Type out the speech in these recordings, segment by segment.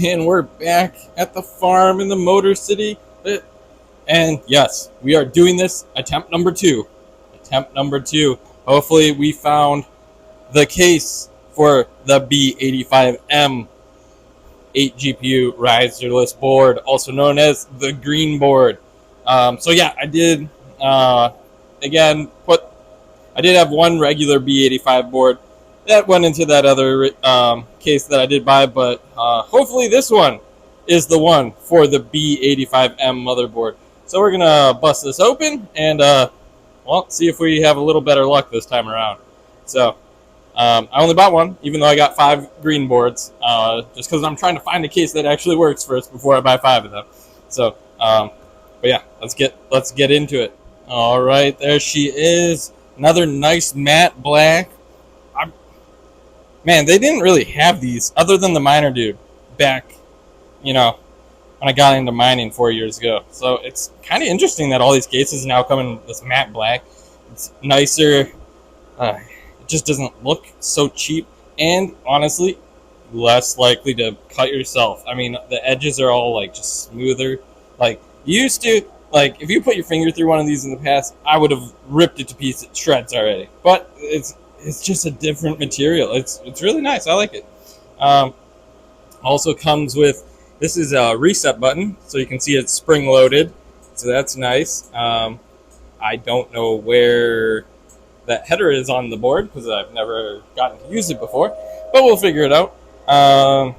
And we're back at the farm in the Motor City. And yes, we are doing this attempt number two. Attempt number two. Hopefully we found the case for the B85M 8 GPU Riserless board, also known as the green board. So yeah, I did, again, I did have one regular B85 board that went into that other case that I did buy, but hopefully this one is the one for the B85M motherboard. So we're gonna bust this open and well, see if we have a little better luck this time around. So I only bought one, even though I got 5 green boards, just because I'm trying to find a case that actually works first before I buy 5 of them. So, but yeah, let's get into it. All right, there she is, another nice matte black. Man, they didn't really have these other than the miner dude back, when I got into mining 4 years ago. So it's kind of interesting that all these cases now come in this matte black. It's nicer. It just doesn't look so cheap, and honestly, less likely to cut yourself. I mean, the edges are all like just smoother. Like you used to, like if you put your finger through one of these in the past, I would have ripped it to pieces, shreds already. But it's just a different material. It's really nice. I like it. Also comes with, this is a reset button, so you can see it's spring loaded. So that's nice. I don't know where that header is on the board because I've never gotten to use it before, but we'll figure it out. But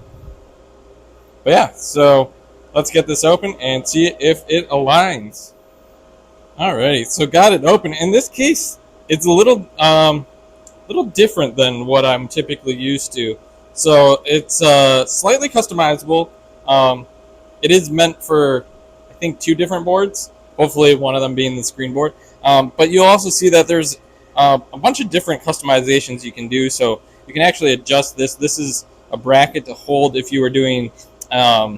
yeah, so let's get this open and see if it aligns. Alrighty, so got it open. In this case, it's a little different than what I'm typically used to. So it's slightly customizable. It is meant for, I think, 2 different boards. Hopefully one of them being the screen board. But you'll also see that there's a bunch of different customizations you can do. So you can actually adjust this. This is a bracket to hold if you were doing a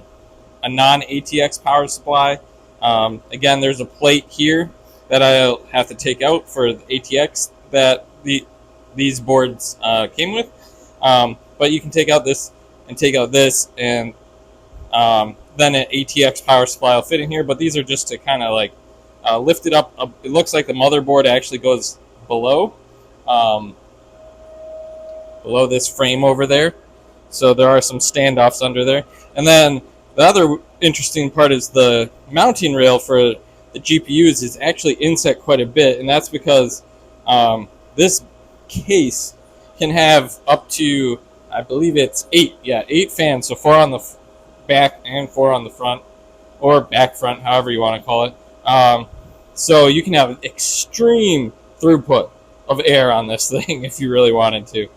non-ATX power supply. Again, there's a plate here that I'll have to take out for the ATX that these boards came with. But you can take out this and take out this, and then an ATX power supply will fit in here. But these are just to kind of like lift it up. It looks like the motherboard actually goes below this frame over there. So there are some standoffs under there. And then the other interesting part is the mounting rail for the GPUs is actually inset quite a bit, and that's because this case can have up to, I believe it's 8 fans, so 4 on the back and 4 on the front, or back front, however you want to call it. So you can have extreme throughput of air on this thing if you really wanted to.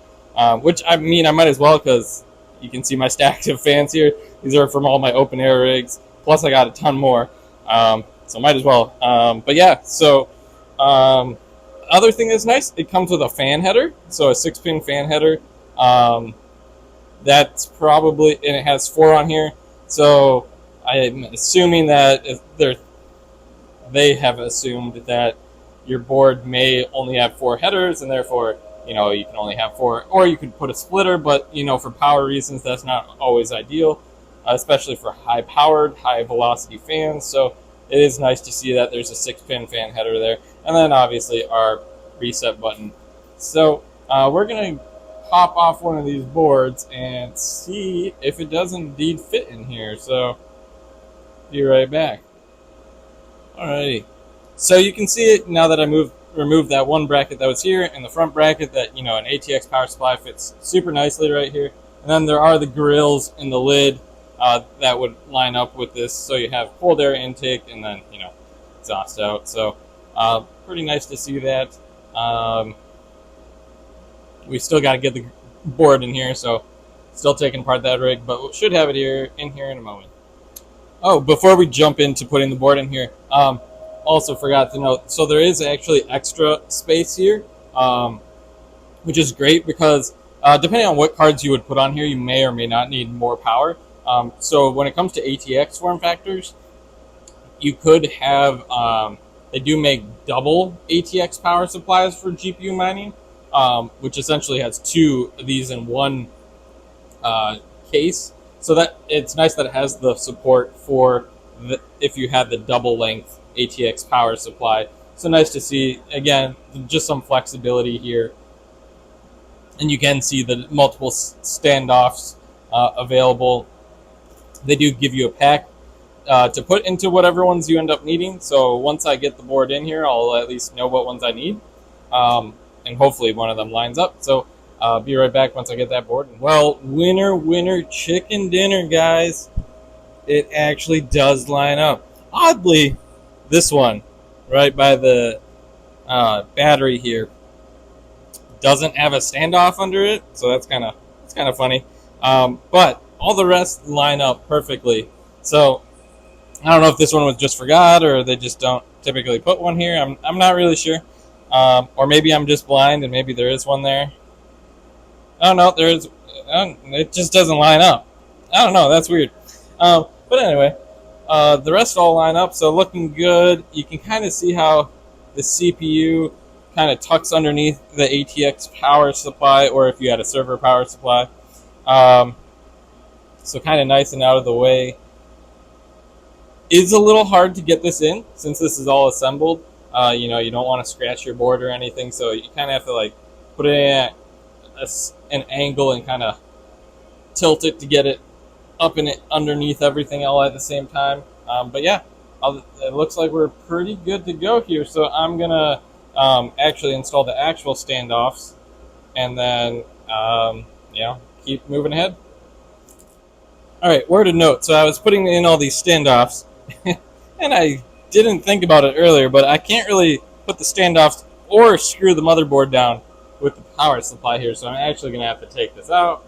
Which, I mean, I might as well, because you can see my stack of fans here. These are from all my open air rigs, plus I got a ton more. So might as well. But yeah, so other thing that's nice, it comes with a fan header, so a 6-pin fan header. That's probably, and it has 4 on here. So I'm assuming that they have assumed that your board may only have 4 headers, and therefore, you can only have 4, or you could put a splitter, but for power reasons, that's not always ideal, especially for high-powered, high-velocity fans. So it is nice to see that there's a 6-pin fan header there, and then obviously our reset button. So we're going to pop off one of these boards and see if it does indeed fit in here. So be right back. Alrighty. So you can see it now that I removed that one bracket that was here, and the front bracket that an ATX power supply fits super nicely right here. And then there are the grills in the lid that would line up with this, so you have cold air intake and then exhaust out. So pretty nice to see that. We still got to get the board in here, so still taking apart that rig, but we should have it in here in a moment. Oh, before we jump into putting the board in here, also forgot to note, so there is actually extra space here, which is great because depending on what cards you would put on here, you may or may not need more power. So when it comes to ATX form factors, you could have, they do make double ATX power supplies for GPU mining, which essentially has 2 of these in one case. So that it's nice that it has the support for if you had the double length ATX power supply. So nice to see, again, just some flexibility here. And you can see the multiple standoffs available. They do give you a pack to put into whatever ones you end up needing. So once I get the board in here, I'll at least know what ones I need. And hopefully one of them lines up. So be right back once I get that board. Well, winner, chicken dinner, guys. It actually does line up. Oddly, this one, right by the battery here, doesn't have a standoff under it, so that's kind of funny. But all the rest line up perfectly. So I don't know if this one was just forgot or they just don't typically put one here. I'm not really sure. Or maybe I'm just blind and maybe there is one there. I don't know. There is. It just doesn't line up. I don't know. That's weird. But anyway, the rest all line up, so looking good. You can kind of see how the CPU kind of tucks underneath the ATX power supply, or if you had a server power supply. So kind of nice and out of the way. It's a little hard to get this in since this is all assembled. You don't want to scratch your board or anything, so you kind of have to put it in at an angle and kind of tilt it to get it up and underneath everything all at the same time. But yeah, it looks like we're pretty good to go here. So I'm gonna actually install the actual standoffs, and then keep moving ahead. All right, word of note. So I was putting in all these standoffs, and I didn't think about it earlier, but I can't really put the standoffs or screw the motherboard down with the power supply here. So I'm actually gonna have to take this out,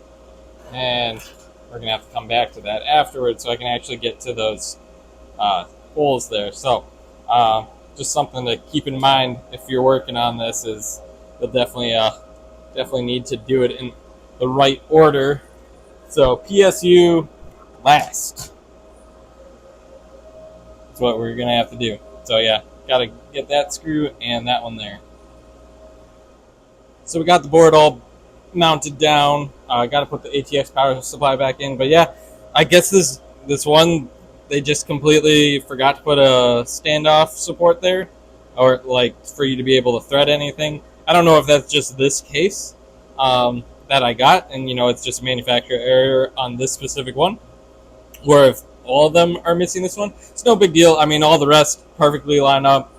and we're going to have to come back to that afterwards so I can actually get to those holes there. So just something to keep in mind if you're working on this is you'll definitely need to do it in the right order. So PSU last. That's what we're going to have to do. So yeah, got to get that screw and that one there. So we got the board all mounted down. Got to put the ATX power supply back in. But yeah, I guess this one, they just completely forgot to put a standoff support there, or for you to be able to thread anything. I don't know if that's just this case that I got, and it's just a manufacturer error on this specific one, or if all of them are missing this one. It's no big deal. I mean, all the rest perfectly line up.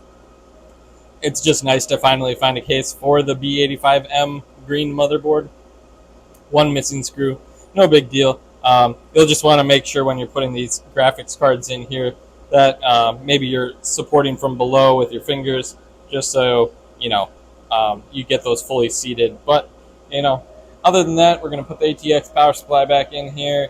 It's just nice to finally find a case for the B85M green motherboard. One missing screw, no big deal. You'll just want to make sure when you're putting these graphics cards in here that maybe you're supporting from below with your fingers, just so you get those fully seated. But other than that, we're going to put the ATX power supply back in here.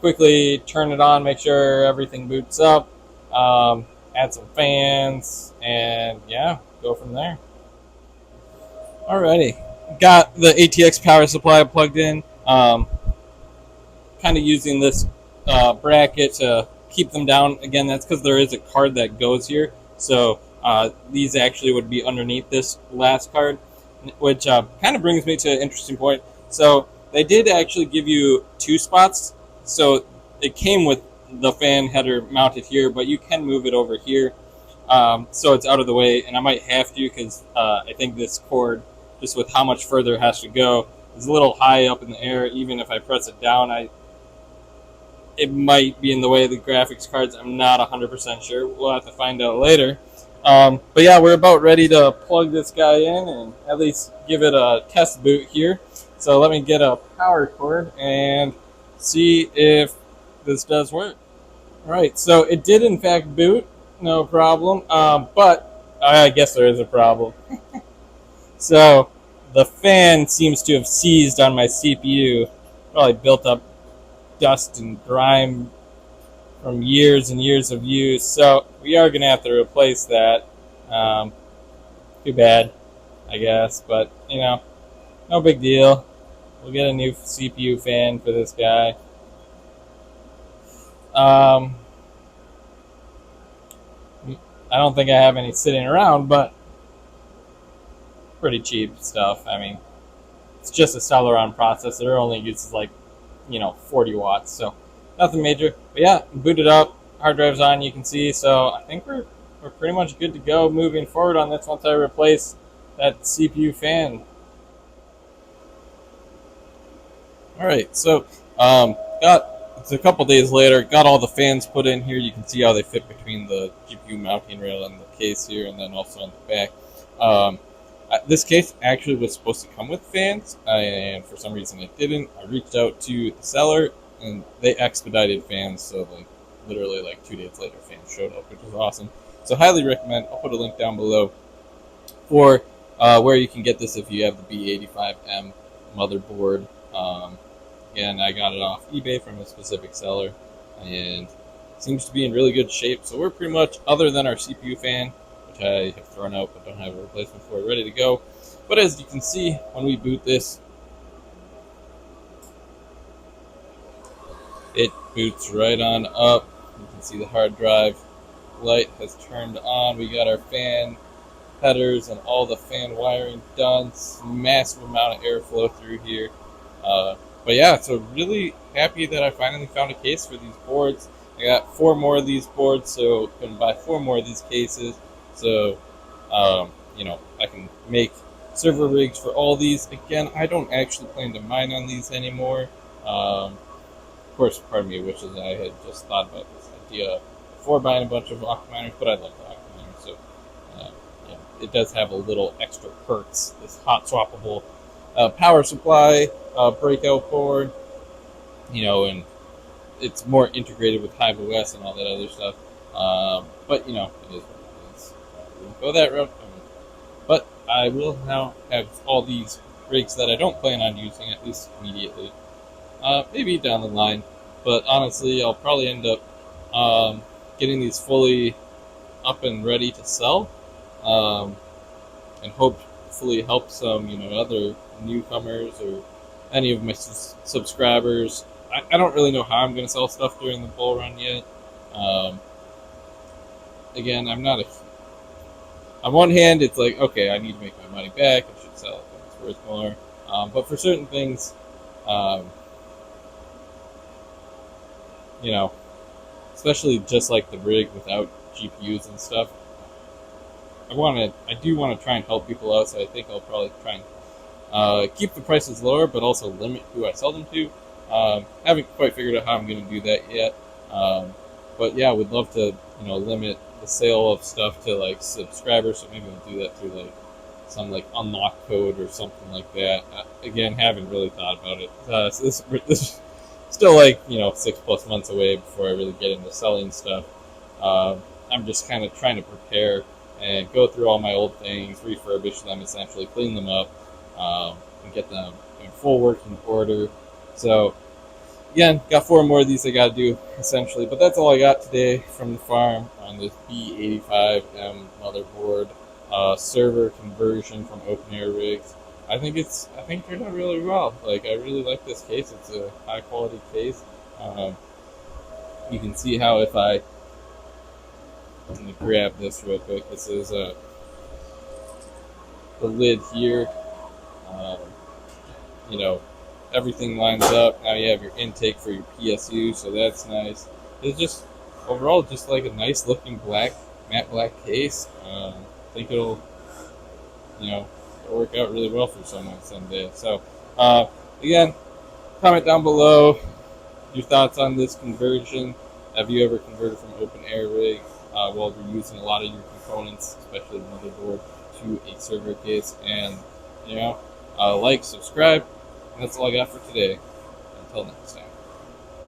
Quickly turn it on, make sure everything boots up, add some fans, and yeah, go from there. Alrighty. Got the ATX power supply plugged in. Kind of using this bracket to keep them down. Again, that's because there is a card that goes here. So these actually would be underneath this last card, which kind of brings me to an interesting point. So they did actually give you two spots. So it came with the fan header mounted here, but you can move it over here. So it's out of the way, and I might have to because I think this cord, just with how much further it has to go, is a little high up in the air. Even if I press it down, it might be in the way of the graphics cards. I'm not 100% sure. We'll have to find out later. But yeah, we're about ready to plug this guy in and at least give it a test boot here. So let me get a power cord and see if this does work. All right, so it did in fact boot, no problem. But I guess there is a problem. So the fan seems to have seized on my CPU. Probably built up dust and grime from years and years of use. So we are going to have to replace that. Too bad, I guess. But, no big deal. We'll get a new CPU fan for this guy. I don't think I have any sitting around, but pretty cheap stuff. I mean, it's just a Celeron processor. It only uses 40 watts, so nothing major. But yeah, boot it up, hard drive's on, you can see. So I think we're pretty much good to go moving forward on this once I replace that CPU fan. All right, so got it's a couple days later. Got all the fans put in here. You can see how they fit between the GPU mounting rail and the case here, and then also on the back. This case actually was supposed to come with fans, and for some reason it didn't. I reached out to the seller, and they expedited fans. So like literally like 2 days later, fans showed up, which was awesome. So highly recommend. I'll put a link down below for where you can get this if you have the B85M motherboard. Again, I got it off eBay from a specific seller, and it seems to be in really good shape. So we're pretty much, other than our CPU fan, which I have thrown out but don't have a replacement for, ready to go. But as you can see, when we boot this, it boots right on up. You can see the hard drive light has turned on. We got our fan headers and all the fan wiring done. Massive amount of airflow through here. But yeah, so really happy that I finally found a case for these boards. I got 4 more of these boards, so I'm going to buy 4 more of these cases. So, I can make server rigs for all these. Again, I don't actually plan to mine on these anymore. Of course, part of me wishes I had just thought about this idea before buying a bunch of Octa miners, but I love the Octa miners, so it does have a little extra perks. This hot swappable power supply, breakout board, and it's more integrated with Hive OS and all that other stuff. But it is what it is. We won't go that route. But I will now have all these rigs that I don't plan on using, at least immediately. Maybe down the line, but honestly, I'll probably end up getting these fully up and ready to sell, and hopefully help some other newcomers or any of my subscribers. I don't really know how I'm going to sell stuff during the bull run yet. Again, I'm not on one hand, it's like, okay, I need to make my money back. I should sell it when it's worth more. But for certain things, especially just like the rig without GPUs and stuff, I do want to try and help people out. So I think I'll probably try and keep the prices lower, but also limit who I sell them to. Haven't quite figured out how I'm going to do that yet. But yeah, would love to limit the sale of stuff to like subscribers. So maybe I'll do that through like some like unlock code or something like that. Again, haven't really thought about it. So this is still like 6+ months away before I really get into selling stuff. I'm just kind of trying to prepare and go through all my old things, refurbish them, essentially clean them up, and get them in full working order. So again, got 4 more of these I got to do essentially, but that's all I got today from the farm on this B85M motherboard server conversion from open air rigs. I think turned out really well. Like, I really like this case. It's a high quality case. You can see how if let me grab this real quick. This is the lid here. Everything lines up. Now you have your intake for your PSU, so that's nice. It's just overall just like a nice looking matte black case. I think it'll work out really well for someone someday. So again, comment down below your thoughts on this conversion. Have you ever converted from open air rig while we're using a lot of your components, especially the motherboard, to a server case? And like, subscribe. And that's all I got for today. Until next time.